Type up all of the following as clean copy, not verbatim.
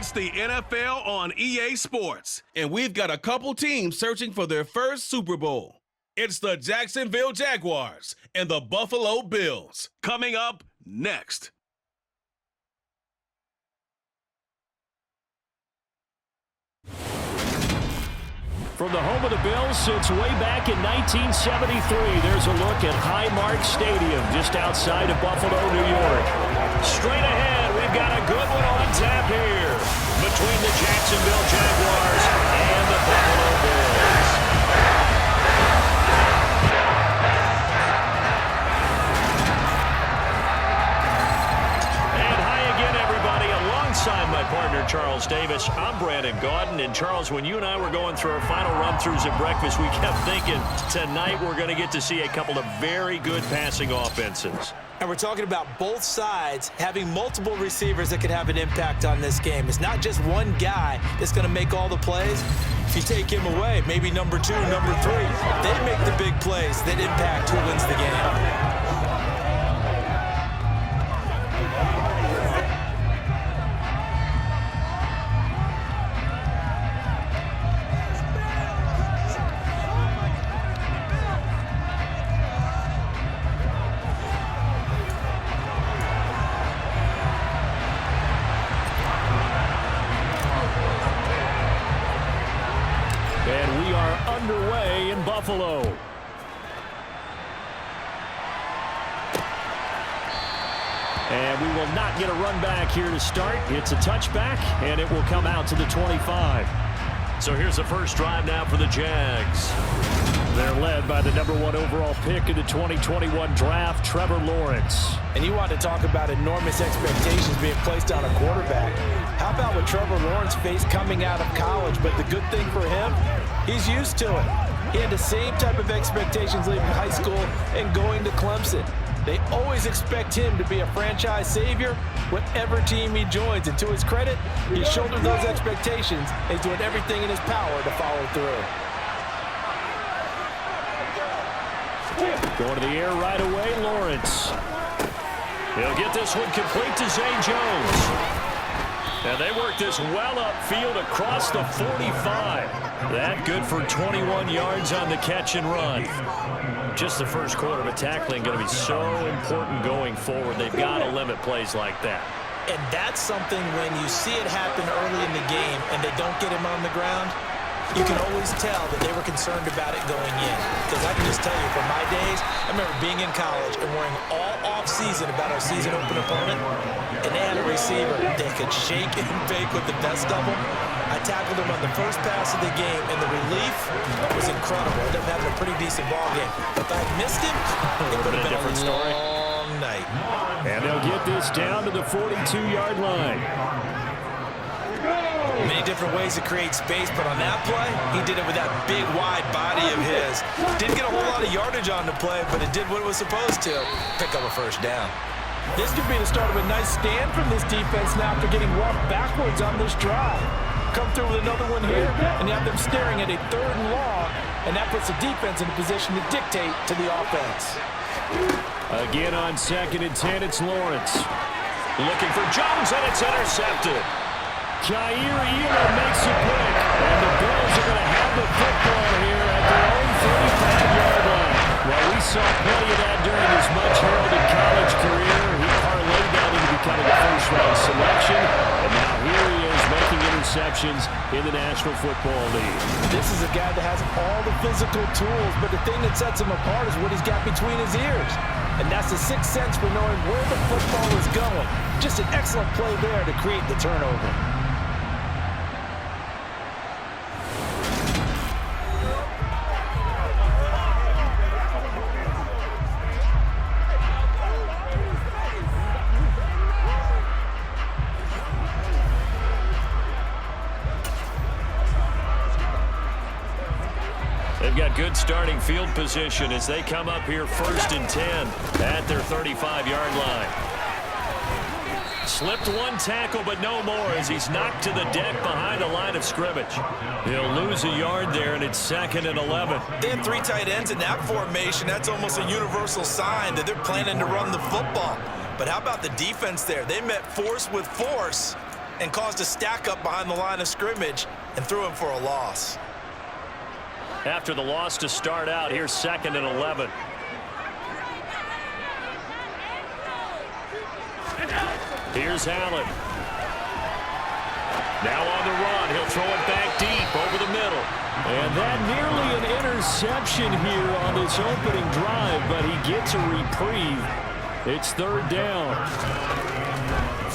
It's the NFL on EA Sports, and we've got a couple teams searching for their first Super Bowl. It's the Jacksonville Jaguars and the Buffalo Bills. Coming up next. From the home of the Bills since way back in 1973, there's a look at Highmark Stadium just outside of Buffalo, New York. Straight ahead, we've got a good one on tap here between the Jacksonville Jaguars and the Buffalo Bills. And hi again, everybody. Alongside my partner, Charles Davis, I'm Brandon Gaudin. And Charles, when you and I were going through our final run-throughs at breakfast, we kept thinking tonight we're going to get to see a couple of very good passing offenses. And we're talking about both sides having multiple receivers that could have an impact on this game. It's not just one guy that's going to make all the plays. If you take him away, maybe number 2, number 3, they make the big plays that impact who wins the game. And we are underway in Buffalo. And we will not get a run back here to start. It's a touchback, and it will come out to the 25. So here's the first drive now for the Jags. They're led by the #1 overall pick in the 2021 draft, Trevor Lawrence. And you want to talk about enormous expectations being placed on a quarterback. How about what Trevor Lawrence faced coming out of college? But the good thing for him, he's used to it. He had the same type of expectations leaving high school and going to Clemson. They always expect him to be a franchise savior, whatever team he joins. And to his credit, he shouldered those expectations and he's doing everything in his power to follow through. Going to the air right away, Lawrence. He'll get this one complete to Zay Jones. And they work this well upfield across the 45. That good for 21 yards on the catch and run. Just the first quarter of a tackling going to be so important going forward. They've got to limit plays like that. And that's something when you see it happen early in the game and they don't get him on the ground, you can always tell that they were concerned about it going in. Because I can just tell you, from my days, I remember being in college and worrying all off-season about our season open opponent, and they had a receiver that could shake and bake with the best of them. I tackled him on the first pass of the game, and the relief was incredible. I ended up having a pretty decent ball game. If I missed him, it would have been a long night. And they'll get this down to the 42-yard line. Many different ways to create space, but on that play, he did it with that big, wide body of his. Didn't get a whole lot of yardage on the play, but it did what it was supposed to. Pick up a first down. This could be the start of a nice stand from this defense now after getting walked backwards on this drive. Come through with another one here, and you have them staring at a 3rd and long, and that puts the defense in a position to dictate to the offense. Again on 2nd and 10, it's Lawrence. Looking for Jones, and it's intercepted. Jair makes a pick, and the Bills are going to have the football here at their own 35-yard line. Well, we saw plenty of that during his much-heralded college career. He parlayed that into becoming a first-round selection, and now here he is making interceptions in the National Football League. This is a guy that has all the physical tools, but the thing that sets him apart is what he's got between his ears. And that's the sixth sense for knowing where the football is going. Just an excellent play there to create the turnover. They've got good starting field position as they come up here 1st and 10 at their 35-yard line. Slipped one tackle, but no more as he's knocked to the deck behind the line of scrimmage. He'll lose a yard there, and it's 2nd and 11. They have 3 tight ends in that formation. That's almost a universal sign that they're planning to run the football. But how about the defense there? They met force with force, and caused a stack up behind the line of scrimmage and threw him for a loss. After the loss to start out, here's 2nd and 11. Here's Allen. Now on the run. He'll throw it back deep over the middle. And that nearly an interception here on this opening drive, but he gets a reprieve. It's 3rd down.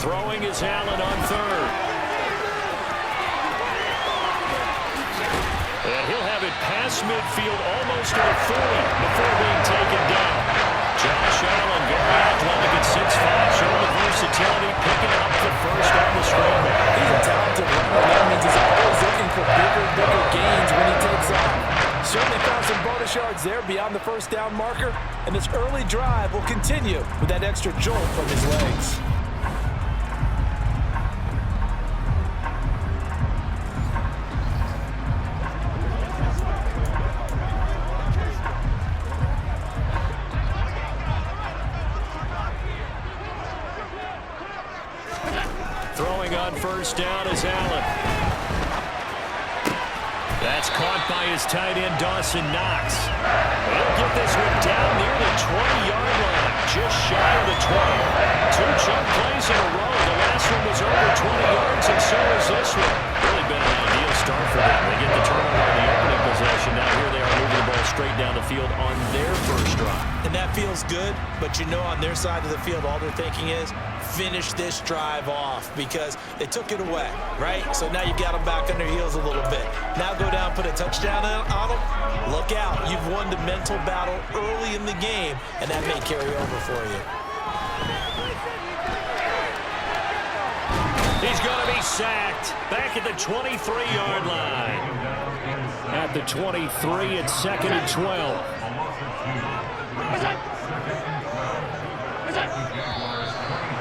Throwing is Allen on 3rd. And he'll have it past midfield almost to the 40 before being taken down. Josh Allen, very athletic at 6'5", showing the versatility, picking up the first on the scramble. He's a talented runner. That means he's always looking for bigger gains when he takes off. Certainly found some bonus yards there beyond the first down marker, and this early drive will continue with that extra jolt from his legs. Throwing on first down is Allen. That's caught by his tight end, Dawson Knox. He'll get this one down near the 20-yard line, just shy of the 20. 2 chunk plays in a row. The last one was over 20 yards, and so is this one. Really been an ideal start for them. They get the turnover on the opening possession. Now here they are moving the ball straight down the field on their first drive. And that feels good, but you know on their side of the field all they're thinking is finish this drive off because they took it away, right? So now you got them back on their heels a little bit. Now go down, put a touchdown on them. Look out. You've won the mental battle early in the game, and that may carry over for you. He's going to be sacked back at the 23-yard line. At the 23, it's 2nd and 12.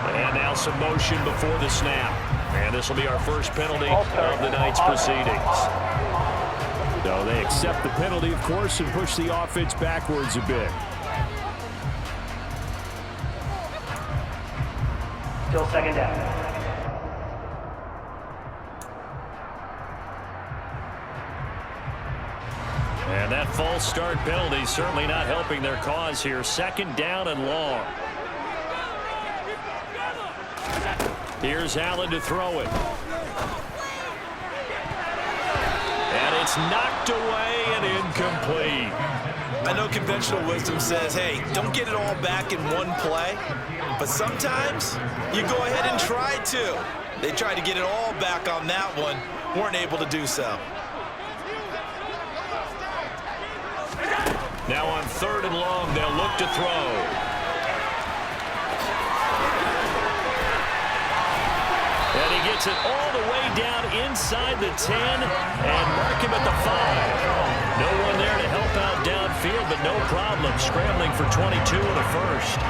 And now some motion before the snap. And this will be our first penalty of the night's proceedings. So they accept the penalty, of course, and push the offense backwards a bit. Still 2nd down. And that false start penalty certainly not helping their cause here. 2nd down and long. Here's Allen to throw it. And it's knocked away and incomplete. I know conventional wisdom says, hey, don't get it all back in one play. But sometimes you go ahead and try to. They tried to get it all back on that one. Weren't able to do so. Now on 3rd and long, they'll look to throw. And he gets it all the way down inside the 10 and mark him at the 5. No one there to help out downfield, but no problem. Scrambling for 22 and a first.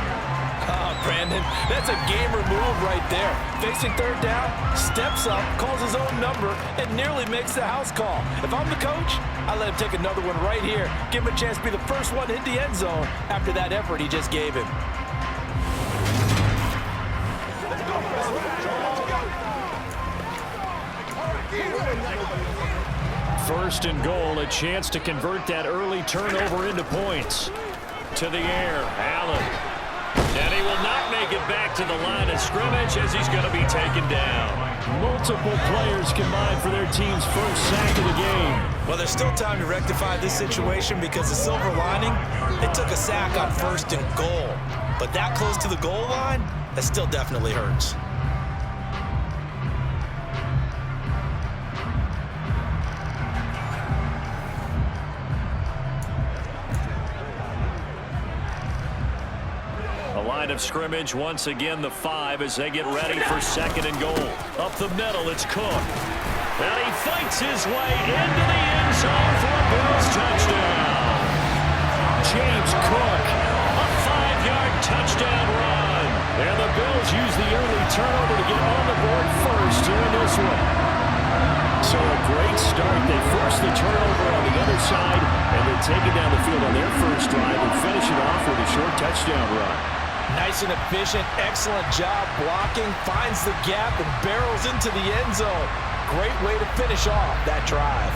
Brandon, that's a gamer move right there. Facing 3rd down, steps up, calls his own number, and nearly makes the house call. If I'm the coach, I let him take another one right here. Give him a chance to be the first one hit the end zone after that effort he just gave him. First and goal, a chance to convert that early turnover into points. To the air, Allen. And he will not make it back to the line of scrimmage as he's going to be taken down. Multiple players combined for their team's first sack of the game. Well, there's still time to rectify this situation because the silver lining, they took a sack on 1st and goal. But that close to the goal line, that still definitely hurts. Line of scrimmage once again the 5 as they get ready for 2nd and goal. Up the middle, it's Cook. And he fights his way into the end zone for a Bills touchdown. James Cook, A 5-yard touchdown run. and the Bills use the early turnover to get on the board first here in this one. So a great start. They force the turnover on the other side, and they take it down the field on their first drive and finish it off with a short touchdown run. Nice and efficient, excellent job blocking, finds the gap and barrels into the end zone. Great way to finish off that drive.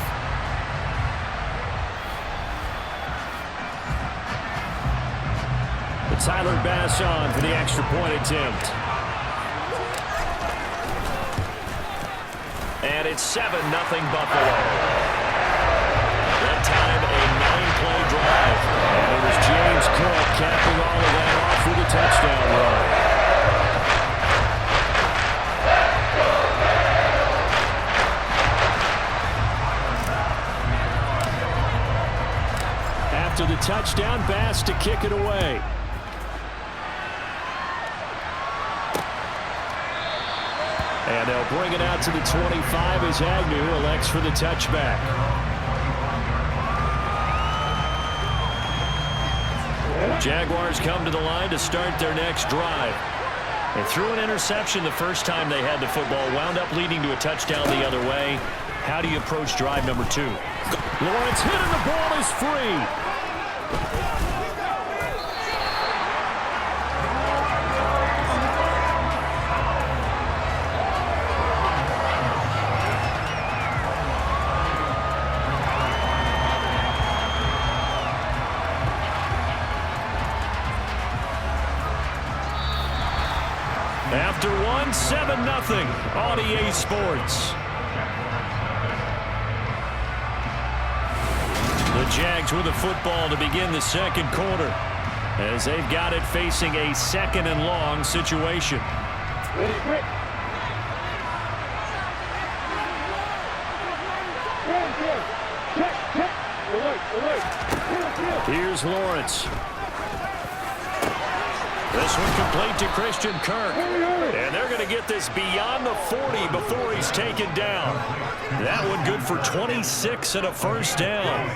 Tyler Bass on for the extra point attempt. And it's 7-0 Buffalo. That time a 9-play drive. And it was James Cook capping all of that off with a touchdown run. After the touchdown, Bass to kick it away. And they'll bring it out to the 25 as Agnew elects for the touchback. Jaguars come to the line to start their next drive. They threw an interception the first time they had the football, wound up leading to a touchdown the other way. How do you approach drive number 2? Lawrence hit and the ball is free. After 7-0 on EA Sports. The Jags with the football to begin the second quarter as they've got it facing a 2nd and long situation. Here's Lawrence. This one complete to Christian Kirk. And they're going to get this beyond the 40 before he's taken down. That one good for 26 and a first down.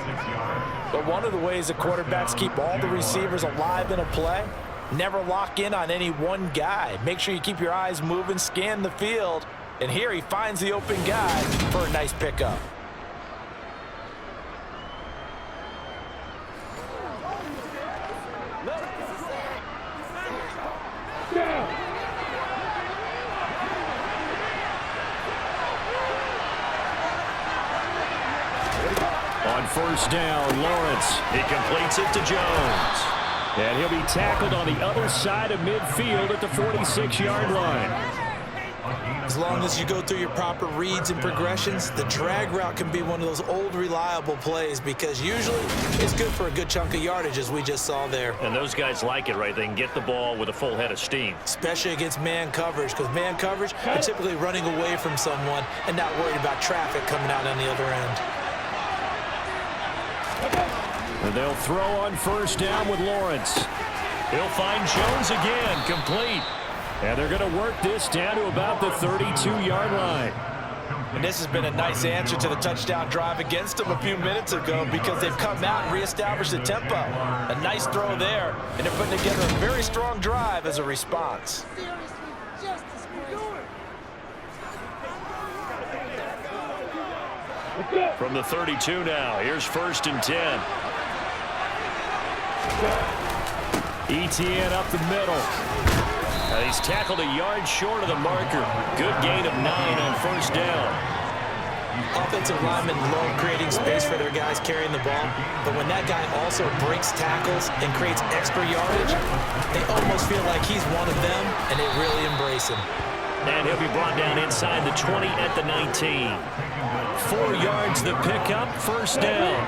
But one of the ways the quarterbacks keep all the receivers alive in a play, never lock in on any one guy. Make sure you keep your eyes moving, scan the field. And here he finds the open guy for a nice pickup. On first down, Lawrence. He completes it to Jones. And he'll be tackled on the other side of midfield at the 46-yard line. As long as you go through your proper reads and progressions, the drag route can be one of those old reliable plays because usually it's good for a good chunk of yardage as we just saw there. And those guys like it, right? They can get the ball with a full head of steam. Especially against man coverage, because man coverage are typically running away from someone and not worried about traffic coming out on the other end. And they'll throw on first down with Lawrence. He'll find Jones again, complete. And they're going to work this down to about the 32-yard line. And this has been a nice answer to the touchdown drive against them a few minutes ago because they've come out and reestablished the tempo. A nice throw there, and they're putting together a very strong drive as a response. From the 32 now, here's 1st and 10. ETN up the middle. He's tackled a yard short of the marker. Good gain of 9 on first down. Offensive linemen love creating space for their guys carrying the ball, but when that guy also breaks tackles and creates extra yardage, they almost feel like he's one of them, and they really embrace him. And he'll be brought down inside the 20 at the 19. 4 yards the pickup, first down.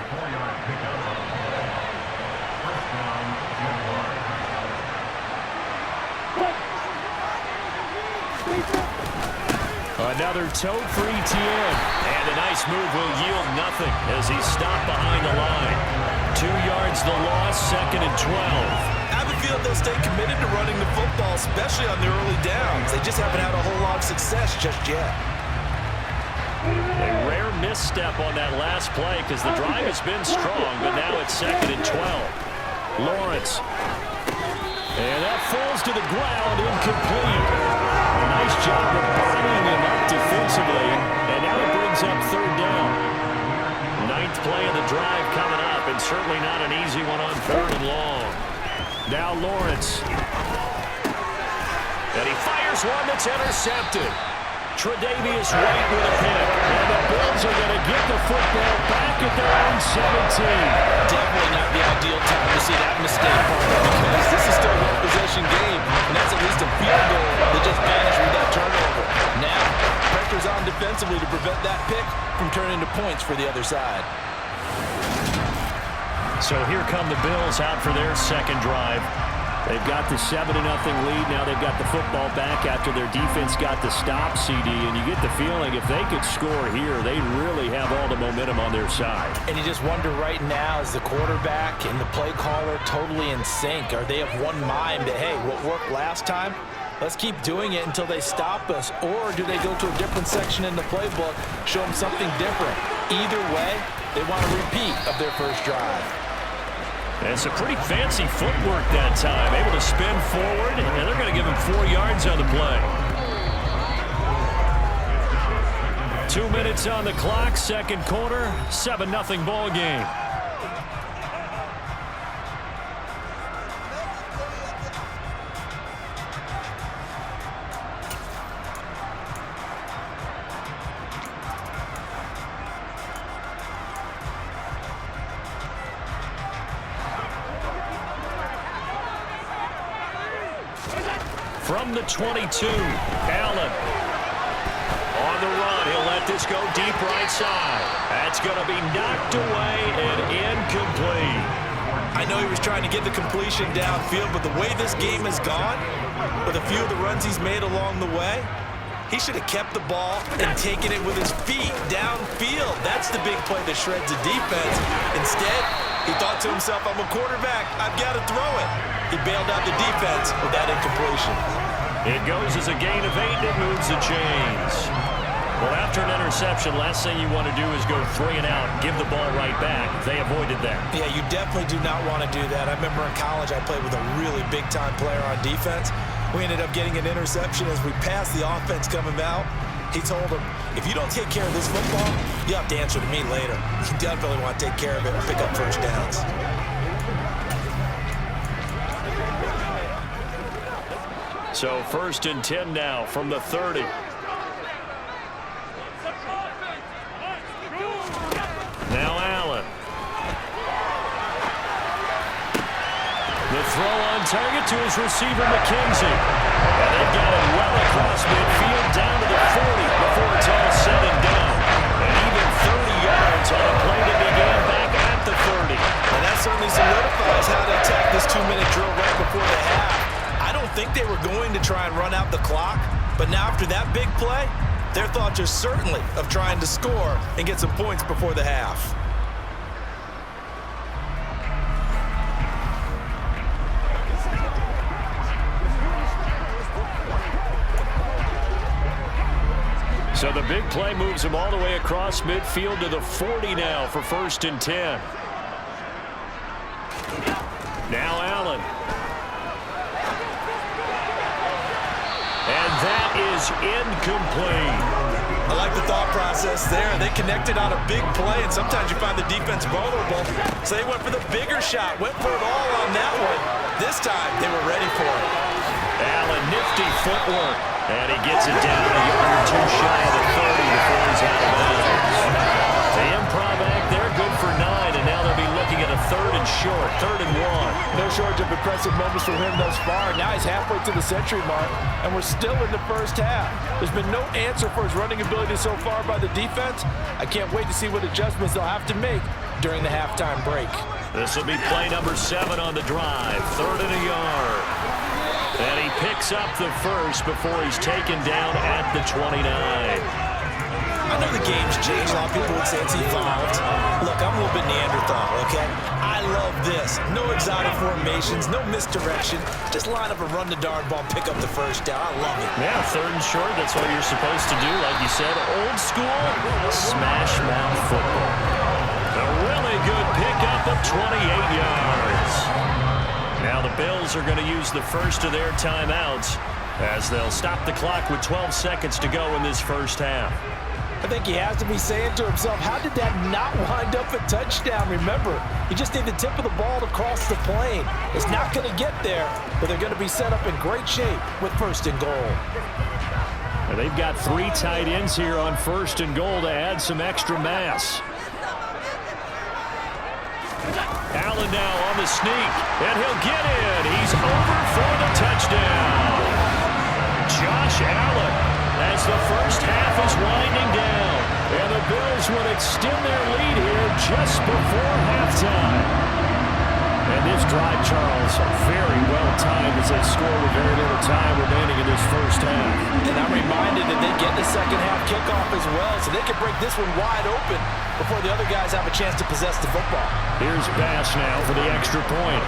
Another tote for ETN. And a nice move will yield nothing as he's stopped behind the line. 2 yards the loss, 2nd and 12. I have a feeling they'll stay committed to running the football, especially on their early downs. They just haven't had a whole lot of success just yet. A rare misstep on that last play because the drive has been strong, but now it's 2nd and 12. Lawrence. And that falls to the ground, incomplete. Nice job of bodying him up defensively, and now it brings up 3rd down. 9th play of the drive coming up, and certainly not an easy one on 3rd and long. Now Lawrence. And he fires one that's intercepted. Tre'Davious White with a pick. And the Bills are going to get the football back at their own 17. Definitely not the ideal time to see that mistake, because this is still a one-possession game, and that's at least a field goal that just vanished with that turnover. Now, pressure's on defensively to prevent that pick from turning into points for the other side. So here come the Bills out for their second drive. They've got the 7-0 lead. Now they've got the football back after their defense got the stop, CD. And you get the feeling if they could score here, they really have all the momentum on their side. And you just wonder right now, is the quarterback and the play caller totally in sync? Are they of one mind that, hey, what worked last time, let's keep doing it until they stop us? Or do they go to a different section in the playbook, show them something different? Either way, they want a repeat of their first drive. And some pretty fancy footwork that time. Able to spin forward, and they're going to give him 4 yards on the play. 2 minutes on the clock, second quarter, 7-0 ball game. From the 22, Allen. On the run, he'll let this go deep right side. That's going to be knocked away and incomplete. I know he was trying to get the completion downfield, but the way this game has gone, with a few of the runs he's made along the way, he should have kept the ball and taken it with his feet downfield. That's the big play that shreds the defense. Instead, he thought to himself, I'm a quarterback, I've got to throw it. He bailed out the defense with that incompletion. It goes as a gain of 8, and it moves the chains. Well, after an interception, last thing you want to do is go 3 and out and give the ball right back. They avoided that. Yeah, you definitely do not want to do that. I remember in college I played with a really big-time player on defense. We ended up getting an interception as we passed the offense coming out. He told him, if you don't take care of this football, you have to answer to me later. You definitely want to take care of it and pick up first downs. So 1st and 10 now from the 30. Now Allen. The throw on target to his receiver, McKenzie. And they've got it well across midfield down to the 40 before it's all said and done. And even 30 yards on a play that began back at the 30. And that certainly solidifies how to attack this 2-minute drill right before the half. I don't think they were going to try and run out the clock, but now after that big play, their thoughts are certainly of trying to score and get some points before the half. So the big play moves him all the way across midfield to the 40 now for 1st and 10. Now Allen. And that is incomplete. I like the thought process there. They connected on a big play, and sometimes you find the defense vulnerable. So they went for the bigger shot, went for it all on that one. This time, they were ready for it. Allen, nifty footwork. And he gets it down a yard or two shy of the 30 before he's out of bounds. The improv act there, good for 9, and now they'll be looking at a 3rd and short, 3rd and 1. No shortage of impressive moments from him thus far. Now he's halfway to the century mark, and we're still in the first half. There's been no answer for his running ability so far by the defense. I can't wait to see what adjustments they'll have to make during the halftime break. This will be play number 7 on the drive, 3rd and a yard. And he picks up the first before he's taken down at the 29. I know the game's changed. A lot of people would say it's evolved. Look, I'm a little bit Neanderthal, okay? I love this. No exotic formations, no misdirection. Just line up a run the dart ball, pick up the first down. I love it. Yeah, 3rd and short, that's what you're supposed to do. Like you said, old school, smash mouth football. A really good pickup of 28 yards. Now the Bills are going to use the first of their timeouts as they'll stop the clock with 12 seconds to go in this first half. I think he has to be saying to himself, how did that not wind up a touchdown? Remember, you just need the tip of the ball to cross the plane. It's not going to get there, but they're going to be set up in great shape with 1st and goal. They've got 3 tight ends here on 1st and goal to add some extra mass. Allen now on the sneak, and he'll get in. He's over for the touchdown. Josh Allen, as the first half is winding down, and the Bills would extend their lead here just before halftime. And this drive, Charles, very well timed as they score with very little time remaining in this first half. And I'm reminded that they get the second half kickoff as well, so they can break this one wide open before the other guys have a chance to possess the football. Here's Bass now for the extra point.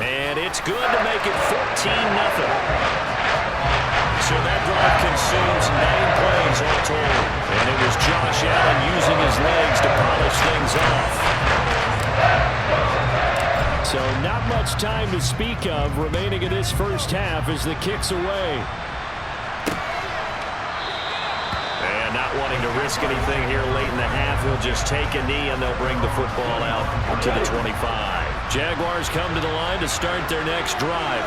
And it's good to make it 14-0. So that drive consumes 9 plays all told. And it was Josh Allen using his legs to polish things off. So not much time to speak of remaining in this first half as the kick's away. And not wanting to risk anything here late in the half, he'll just take a knee and they'll bring the football out to the 25. Jaguars come to the line to start their next drive.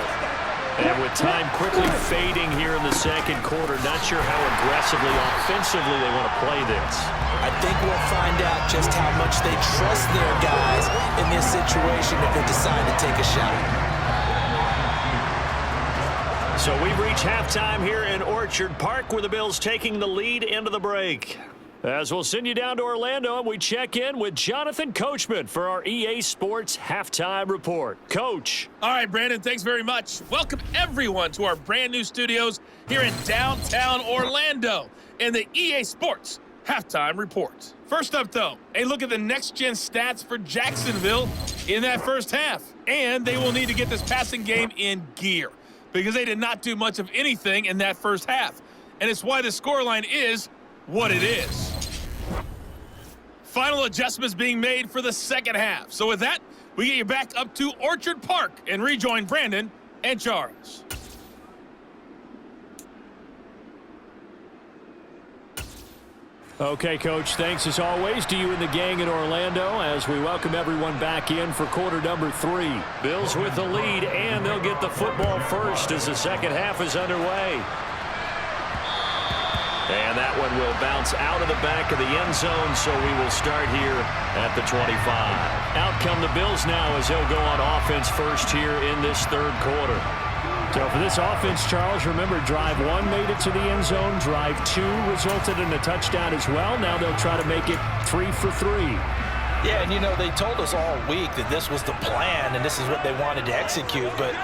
And with time quickly fading here in the second quarter, not sure how aggressively, offensively they want to play this. I think we'll find out just how much they trust their guys in this situation if they decide to take a shot. So we've reached halftime here in Orchard Park, where the Bills taking the lead into the break. As we'll send you down to Orlando, and we check in with Jonathan Coachman for our EA Sports Halftime Report. Coach. All right, Brandon, thanks very much. Welcome, everyone, to our brand new studios here in downtown Orlando in the EA Sports Halftime Report. First up, though, a look at the next-gen stats for Jacksonville in that first half. And they will need to get this passing game in gear because they did not do much of anything in that first half. And it's why the scoreline is what it is. Final adjustments being made for the second half. So with that, we get you back up to Orchard Park and rejoin Brandon and Charles. Okay, Coach, thanks as always to you and the gang in Orlando as we welcome everyone back in for quarter number 3. Bills with the lead, and they'll get the football first as the second half is underway. And that one will bounce out of the back of the end zone, so we will start here at the 25. Out come the Bills now as they'll go on offense first here in this third quarter. So for this offense, Charles, remember drive 1 made it to the end zone. Drive 2 resulted in a touchdown as well. Now they'll try to make it 3 for 3. Yeah, and you know, they told us all week that this was the plan and this is what they wanted to execute, but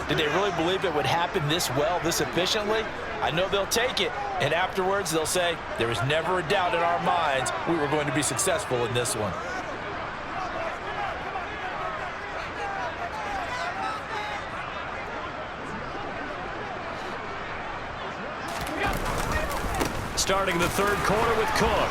did they really believe it would happen this well, this efficiently? I know they'll take it, and afterwards they'll say, there was never a doubt in our minds we were going to be successful in this one. Starting the third quarter with Cook.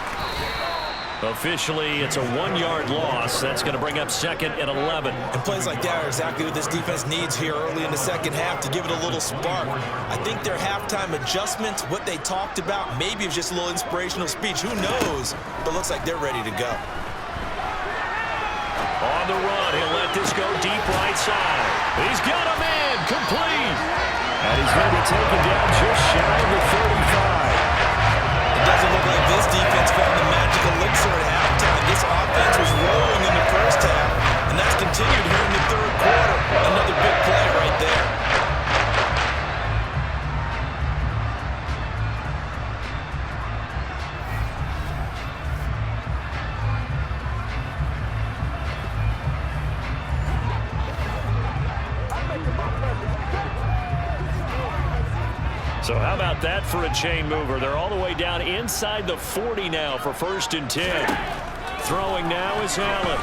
Officially, it's a 1-yard loss. That's going to bring up second and 11. And plays like that are exactly what this defense needs here early in the second half to give it a little spark. I think their halftime adjustments, what they talked about, maybe it was just a little inspirational speech. Who knows? But looks like they're ready to go. On the run, he'll let this go deep right side. He's got him in, complete. And he's going to be taken down just shy of the 35. It doesn't look like this defense found the magic elixir at halftime. This offense was rolling in the first half, and that's continued here in the third quarter. Another big play right there. So how about that for a chain mover? They're all the way down inside the 40 now for 1st and 10. Throwing now is Allen.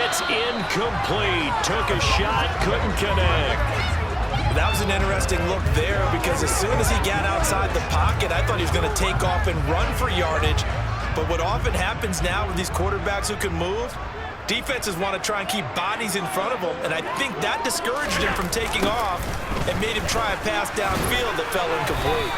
It's incomplete. Took a shot, couldn't connect. That was an interesting look there because as soon as he got outside the pocket, I thought he was going to take off and run for yardage. But what often happens now with these quarterbacks who can move, Defenses want to try and keep bodies in front of him, and I think that discouraged him from taking off and made him try a pass downfield that fell incomplete.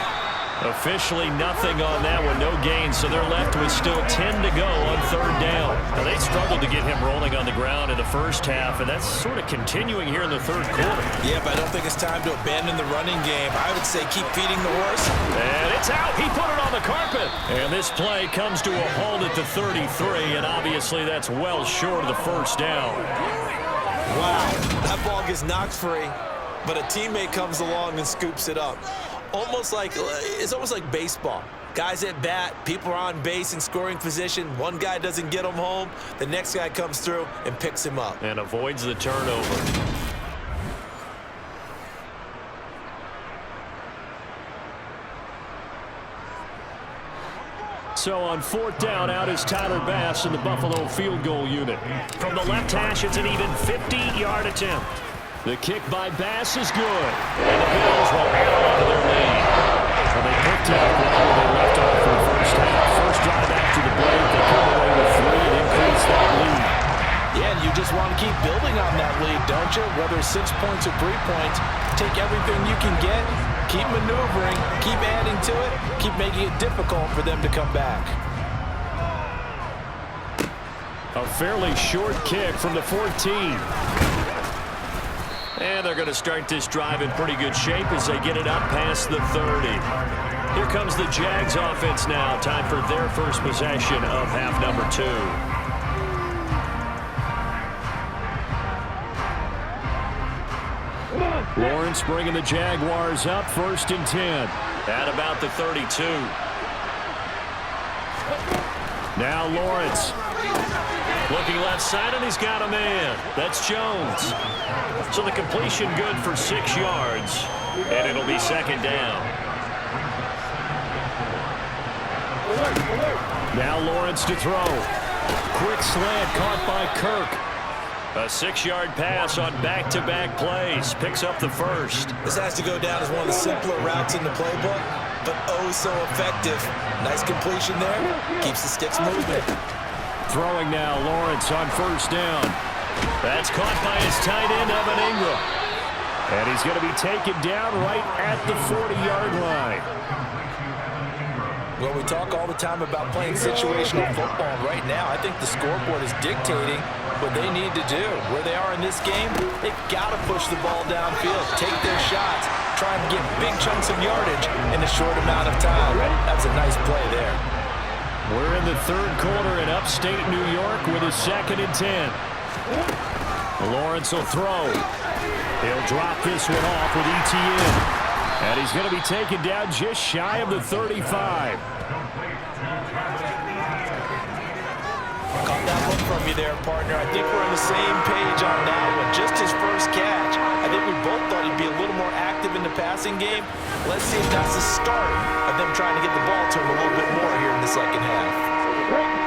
Officially nothing on that one, no gain, so they're left with still 10 to go on third down. Now, they struggled to get him rolling on the ground in the first half, and that's sort of continuing here in the third quarter. Yeah, but I don't think it's time to abandon the running game. I would say keep feeding the horse. And it's out. He put it on the carpet. And this play comes to a halt at the 33, and obviously that's well short of the first down. Wow, that ball gets knocked free, but a teammate comes along and scoops it up. It's almost like baseball. Guys at bat, people are on base in scoring position. One guy doesn't get him home. The next guy comes through and picks him up. And avoids the turnover. So on fourth down, out is Tyler Bass in the Buffalo field goal unit. From the left hash, it's an even 50-yard attempt. The kick by Bass is good. And the Bills will add on to their lead. So they picked up where they left off for the first half. First drive after the break, they come away with 3 and increase that lead. Yeah, and you just want to keep building on that lead, don't you? Whether it's 6 points or 3 points, take everything you can get, keep maneuvering, keep adding to it, keep making it difficult for them to come back. A fairly short kick from the 14. And they're going to start this drive in pretty good shape as they get it up past the 30. Here comes the Jags offense now. Time for their first possession of half number 2. Lawrence bringing the Jaguars up, 1st and 10. At about the 32. Now Lawrence. Looking left side, and he's got a man. That's Jones. So the completion good for 6 yards, and it'll be 2nd down. Now Lawrence to throw. Quick slant caught by Kirk. A 6-yard pass on back-to-back plays. Picks up the first. This has to go down as one of the simpler routes in the playbook, but oh so effective. Nice completion there. Keeps the sticks moving. Throwing now, Lawrence on 1st down. That's caught by his tight end, Evan Ingram. And he's going to be taken down right at the 40-yard line. Well, we talk all the time about playing situational football. Right now, I think the scoreboard is dictating what they need to do. Where they are in this game, they've got to push the ball downfield, take their shots, try and get big chunks of yardage in a short amount of time. That was a nice play there. We're in the third quarter in upstate New York with a 2nd and 10. Lawrence will throw. He'll drop this one off with ETN. And he's going to be taken down just shy of the 35. Caught that one from you there, partner. I think we're on the same page on that one. Just his first catch. I think we both thought he'd be a little more active in the passing game. Let's see if that's the start of them trying to get the ball to him a little bit more here in the second half.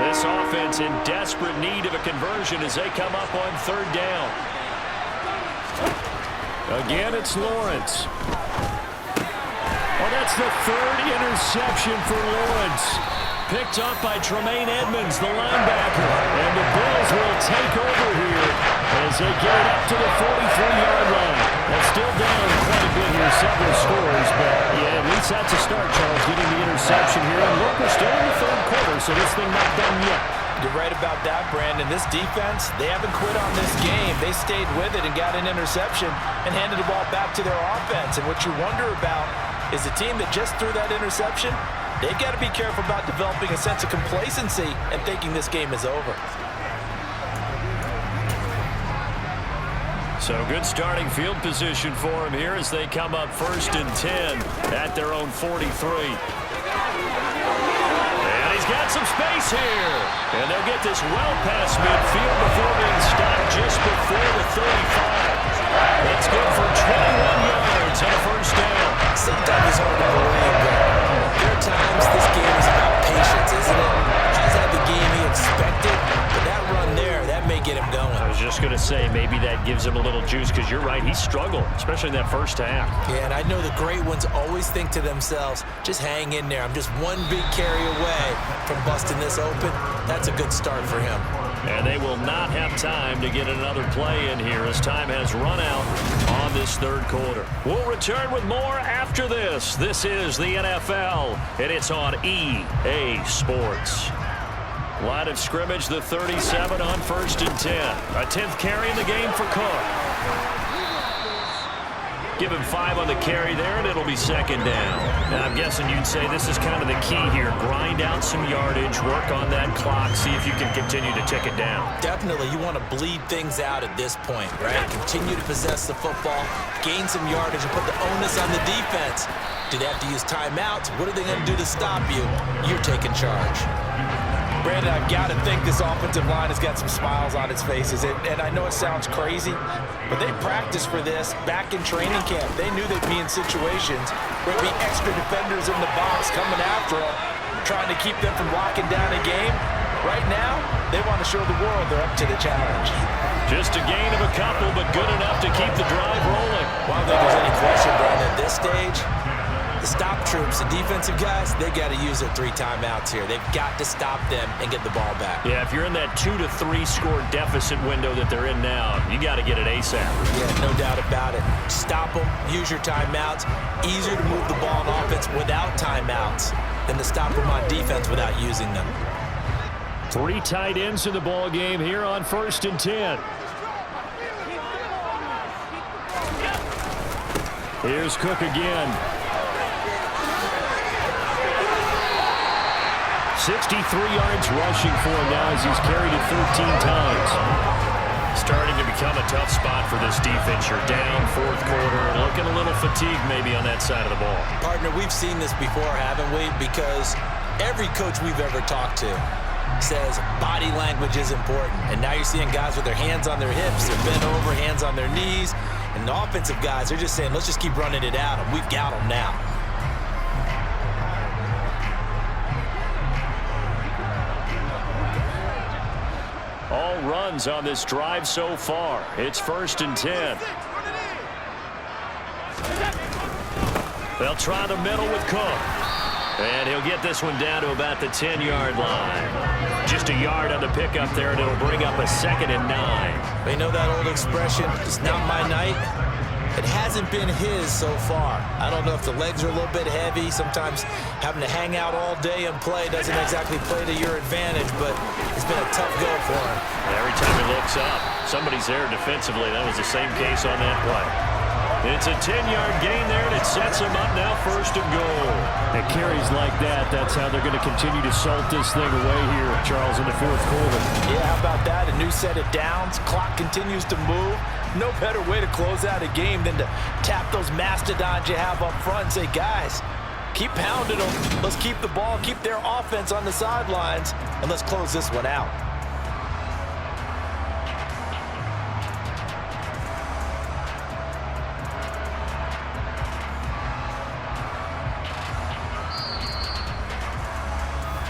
This offense in desperate need of a conversion as they come up on 3rd down. Again, it's Lawrence. Oh, that's the 3rd interception for Lawrence. Picked up by Tremaine Edmonds, the linebacker. And the Bills will take over here as they get it up to the 43-yard line. They're still down quite a bit here, several scores, but yeah, at least that's a start, Charles, getting the interception here. And look, we're still in the 3rd quarter, so this thing not done yet. You're right about that, Brandon. This defense, they haven't quit on this game. They stayed with it and got an interception and handed the ball back to their offense. And what you wonder about is the team that just threw that interception, they've got to be careful about developing a sense of complacency and thinking this game is over. So good starting field position for him here as they come up 1st and 10 at their own 43. And he's got some space here. And they'll get this well past midfield before being stopped just before the 35. That's good for 21 yards and a 1st down. Sometimes it's hard to believe, but there are times this game is about patience, isn't it? He's had the game he expected, but that run there, that may get him going. I was just going to say, maybe that gives him a little juice because you're right, he struggled, especially in that first half. Yeah, and I know the great ones always think to themselves, just hang in there. I'm just one big carry away from busting this open. That's a good start for him. And they will not have time to get another play in here as time has run out on this third quarter. We'll return with more after this. This is the NFL, and it's on EA Sports. Line of scrimmage, the 37 on 1st and 10. A 10th carry in the game for Cook. Give him 5 on the carry there, and it'll be 2nd down. And I'm guessing you'd say this is kind of the key here. Grind out some yardage, work on that clock, see if you can continue to tick it down. Definitely, you want to bleed things out at this point, right? Continue to possess the football, gain some yardage, and put the onus on the defense. Do they have to use timeouts? What are they going to do to stop you? You're taking charge. Brandon, I've got to think this offensive line has got some smiles on its faces. And I know it sounds crazy, but they practiced for this back in training camp. They knew they'd be in situations where there'd be extra defenders in the box coming after them, trying to keep them from locking down a game. Right now, they want to show the world they're up to the challenge. Just a gain of a couple, but good enough to keep the drive rolling. Well, I don't think there's any question, Brandon, at this stage. The stop troops, the defensive guys, they got to use their 3 timeouts here. They've got to stop them and get the ball back. Yeah, if you're in that 2 to 3 score deficit window that they're in now, you got to get it ASAP. Yeah, no doubt about it. Stop them, use your timeouts. Easier to move the ball on offense without timeouts than to stop them on defense without using them. 3 tight ends in the ball game here on 1st and 10. Here's Cook again. 63 yards rushing for him now as he's carried it 13 times. Starting to become a tough spot for this defense. You're down 4th quarter, looking a little fatigued maybe on that side of the ball. Partner, we've seen this before, haven't we? Because every coach we've ever talked to says body language is important. And now you're seeing guys with their hands on their hips, they're bent over, hands on their knees. And the offensive guys, they're just saying, let's just keep running it out, and we've got them now. All runs on this drive so far. It's 1st and 10. They'll try the middle with Cook. And he'll get this one down to about the 10-yard line. Just a yard on the pickup there, and it'll bring up a 2nd and 9. They know that old expression, it's not my night. It hasn't been his so far. I don't know if the legs are a little bit heavy. Sometimes having to hang out all day and play doesn't exactly play to your advantage, but it's been a tough go for him. Every time he looks up, somebody's there defensively. That was the same case on that play. It's a 10-yard gain there, and it sets him up now 1st and goal. At carries like that, that's how they're going to continue to salt this thing away here, Charles, in the 4th quarter. Yeah, how about that? A new set of downs. Clock continues to move. No better way to close out a game than to tap those mastodons you have up front and say, guys, keep pounding them. Let's keep the ball, keep their offense on the sidelines, and let's close this one out.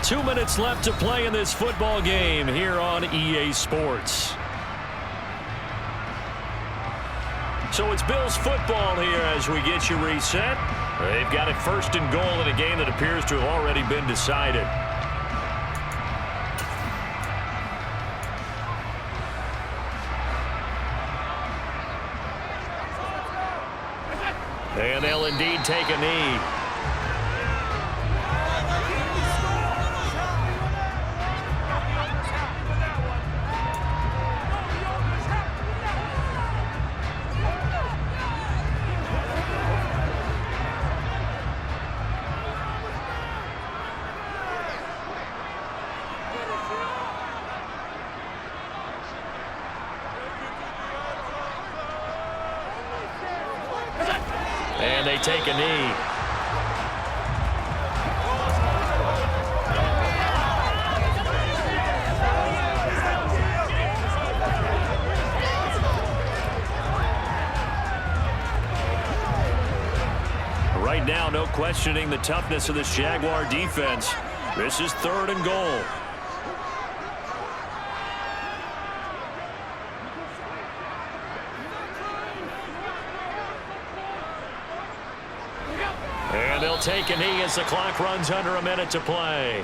Two minutes left to play in this football game here on EA Sports. So it's Bills football here as we get you reset. They've got it 1st and goal in a game that appears to have already been decided. And they'll indeed take a knee. And they take a knee. Right now, no questioning the toughness of this Jaguar defense. This is 3rd and goal. And they'll take a knee as the clock runs under a minute to play.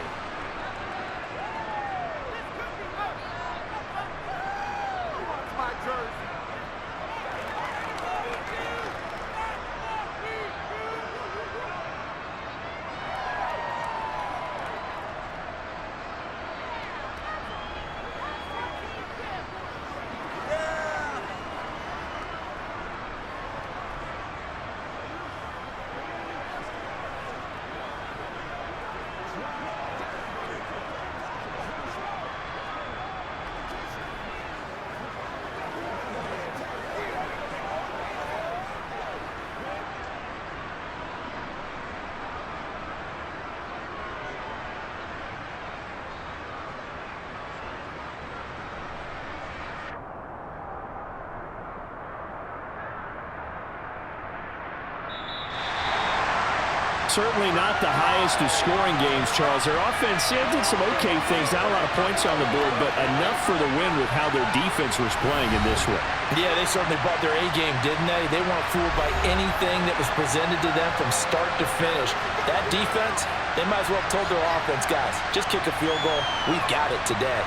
Certainly not the highest of scoring games, Charles. Their offense did some okay things, not a lot of points on the board, but enough for the win with how their defense was playing in this one. Yeah, they certainly brought their A-game, didn't they? They weren't fooled by anything that was presented to them from start to finish. That defense, they might as well have told their offense, guys, just kick a field goal. We've got it today.